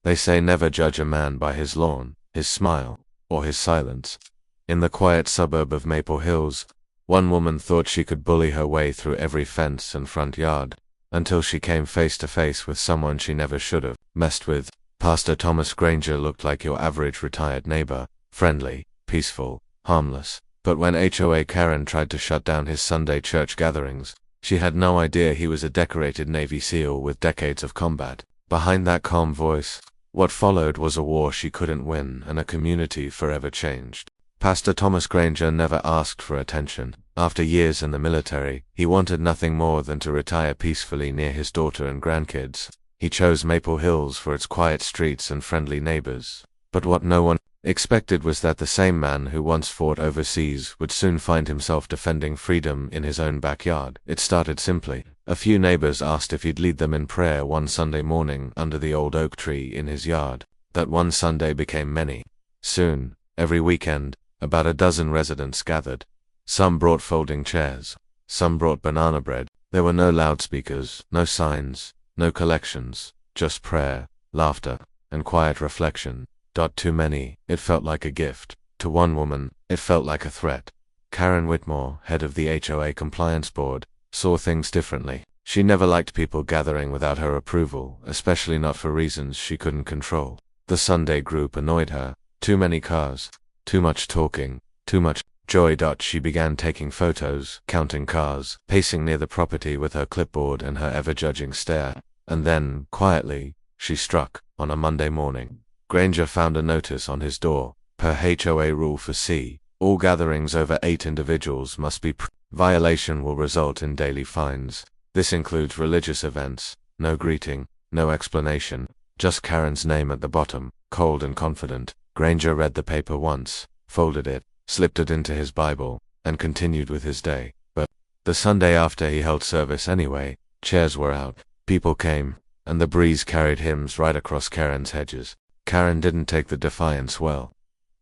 They say never judge a man by his lawn, his smile, or his silence. In the quiet suburb of Maple Hills, one woman thought she could bully her way through every fence and front yard, until she came face to face with someone she never should have messed with. Pastor Thomas Granger looked like your average retired neighbor, friendly, peaceful, harmless. But when HOA Karen tried to shut down his Sunday church gatherings, she had no idea he was a decorated Navy SEAL with decades of combat. Behind that calm voice, what followed was a war she couldn't win and a community forever changed. Pastor Thomas Granger never asked for attention. After years in the military, he wanted nothing more than to retire peacefully near his daughter and grandkids. He chose Maple Hills for its quiet streets and friendly neighbors. But what no one expected was that the same man who once fought overseas would soon find himself defending freedom in his own backyard. It started simply. A few neighbors asked if he'd lead them in prayer one Sunday morning under the old oak tree in his yard. That one Sunday became many. Soon, every weekend, about a dozen residents gathered. Some brought folding chairs. Some brought banana bread. There were no loudspeakers, no signs, no collections, just prayer, laughter, and quiet reflection. To many, it felt like a gift. To one woman, it felt like a threat. Karen Whitmore, head of the HOA Compliance Board, saw things differently. She never liked people gathering without her approval, especially not for reasons she couldn't control. The Sunday group annoyed her. Too many cars. Too much talking. Too much joy. She began taking photos, counting cars, pacing near the property with her clipboard and her ever-judging stare. And then, quietly, she struck. On a Monday morning, Granger found a notice on his door. Per HOA Rule 4C, all gatherings over 8 individuals must be violation will result in daily fines. This includes religious events. No greeting, no explanation, just Karen's name at the bottom, cold and confident. Granger read the paper once, folded it, slipped it into his Bible, and continued with his day. But the Sunday after he held service anyway, chairs were out, people came, and the breeze carried hymns right across Karen's hedges. Karen didn't take the defiance well.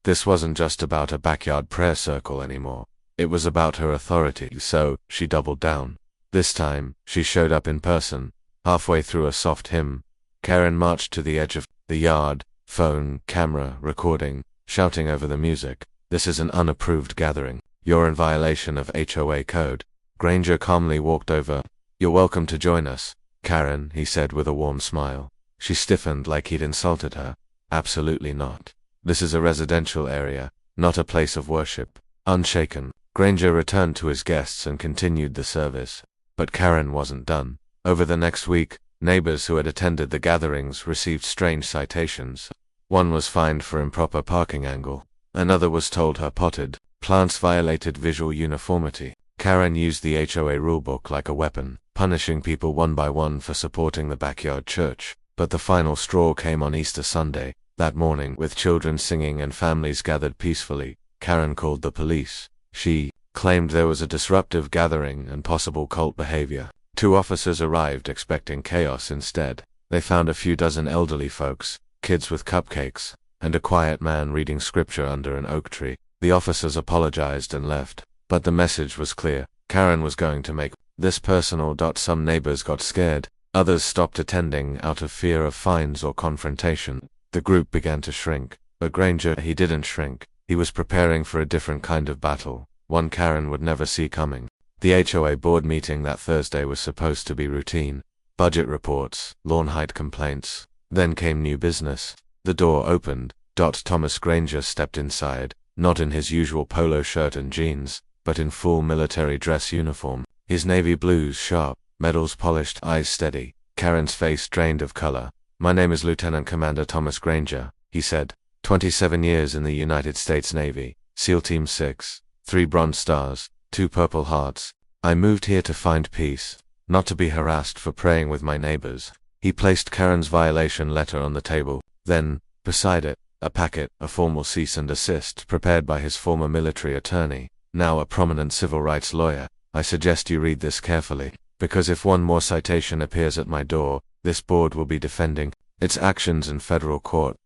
This wasn't just about a backyard prayer circle anymore. It was about her authority, so she doubled down. This time, she showed up in person. Halfway through a soft hymn, Karen marched to the edge of the yard, phone, camera, recording, shouting over the music. "This is an unapproved gathering. You're in violation of HOA code." Granger calmly walked over. "You're welcome to join us, Karen," he said with a warm smile. She stiffened like he'd insulted her. "Absolutely not. This is a residential area, not a place of worship." Unshaken, Granger returned to his guests and continued the service. But Karen wasn't done. Over the next week, neighbors who had attended the gatherings received strange citations. One was fined for improper parking angle. Another was told her potted plants violated visual uniformity. Karen used the HOA rulebook like a weapon, punishing people one by one for supporting the backyard church. But the final straw came on Easter Sunday. That morning, with children singing and families gathered peacefully, Karen called the police. She claimed there was a disruptive gathering and possible cult behavior. 2 officers arrived expecting chaos instead. They found a few dozen elderly folks, kids with cupcakes, and a quiet man reading scripture under an oak tree. The officers apologized and left, but the message was clear. Karen was going to make this personal. Some neighbors got scared. Others stopped attending out of fear of fines or confrontation. The group began to shrink. But Granger, he didn't shrink. He was preparing for a different kind of battle, one Karen would never see coming. The HOA board meeting that Thursday was supposed to be routine. Budget reports, lawn height complaints. Then came new business. The door opened. Thomas Granger stepped inside, not in his usual polo shirt and jeans, but in full military dress uniform. His navy blues sharp, medals polished, eyes steady. Karen's face drained of color. "My name is Lieutenant Commander Thomas Granger," he said. 27 years in the United States Navy, SEAL Team 6, 3 Bronze Stars, 2 Purple Hearts. I moved here to find peace, not to be harassed for praying with my neighbors. He placed Karen's violation letter on the table. Then, beside it, a packet, a formal cease and desist prepared by his former military attorney, now a prominent civil rights lawyer. "I suggest you read this carefully, because if one more citation appears at my door, this board will be defending its actions in federal court."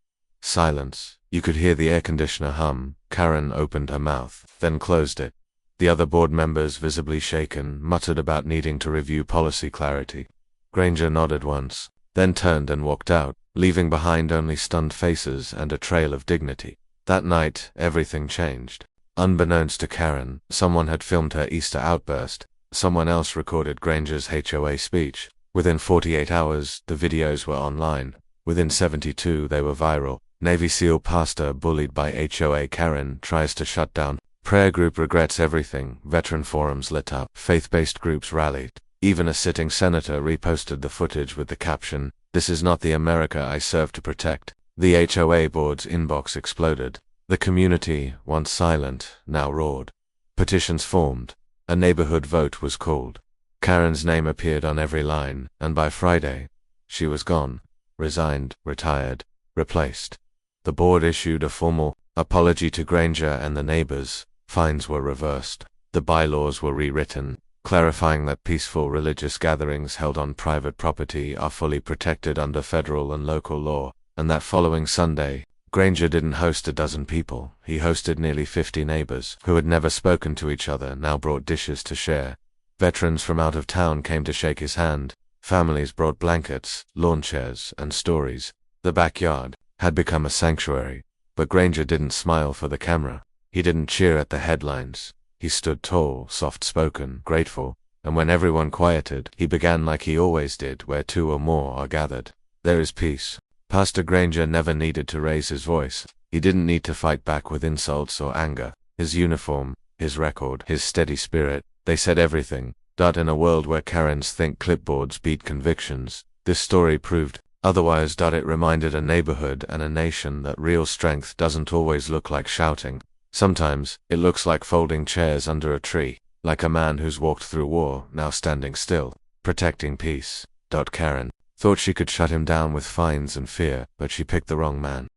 Silence. You could hear the air conditioner hum. Karen opened her mouth, then closed it. The other board members, visibly shaken, muttered about needing to review policy clarity. Granger nodded once, then turned and walked out. leaving behind only stunned faces and a trail of dignity. That night, everything changed. Unbeknownst to Karen, someone had filmed her Easter outburst. Someone else recorded Granger's HOA speech. Within 48 hours, the videos were online. Within 72, they were viral. Navy SEAL pastor bullied by HOA Karen tries to shut down. Prayer group regrets everything. Veteran forums lit up. Faith-based groups rallied. Even a sitting senator reposted the footage with the caption, "This is not the America I serve to protect." The HOA board's inbox exploded. The community, once silent, now roared. Petitions formed. A neighborhood vote was called. Karen's name appeared on every line, and by Friday, she was gone, resigned, retired, replaced. The board issued a formal apology to Granger and the neighbors. Fines were reversed. The bylaws were rewritten, clarifying that peaceful religious gatherings held on private property are fully protected under federal and local law, and that following Sunday, Granger didn't host a dozen people. He hosted nearly 50 neighbors who had never spoken to each other, now brought dishes to share. Veterans from out of town came to shake his hand. Families brought blankets, lawn chairs, and stories. The backyard had become a sanctuary. But Granger didn't smile for the camera. He didn't cheer at the headlines. He stood tall, soft-spoken, grateful, and when everyone quieted, he began like he always did, where two or more are gathered, there is peace. Pastor Granger never needed to raise his voice. He didn't need to fight back with insults or anger. His uniform, his record, his steady spirit, they said everything. In a world where Karens think clipboards beat convictions, this story proved otherwise. It reminded a neighborhood and a nation that real strength doesn't always look like shouting. Sometimes, it looks like folding chairs under a tree, like a man who's walked through war, now standing still, protecting peace. Karen thought she could shut him down with fines and fear, but she picked the wrong man.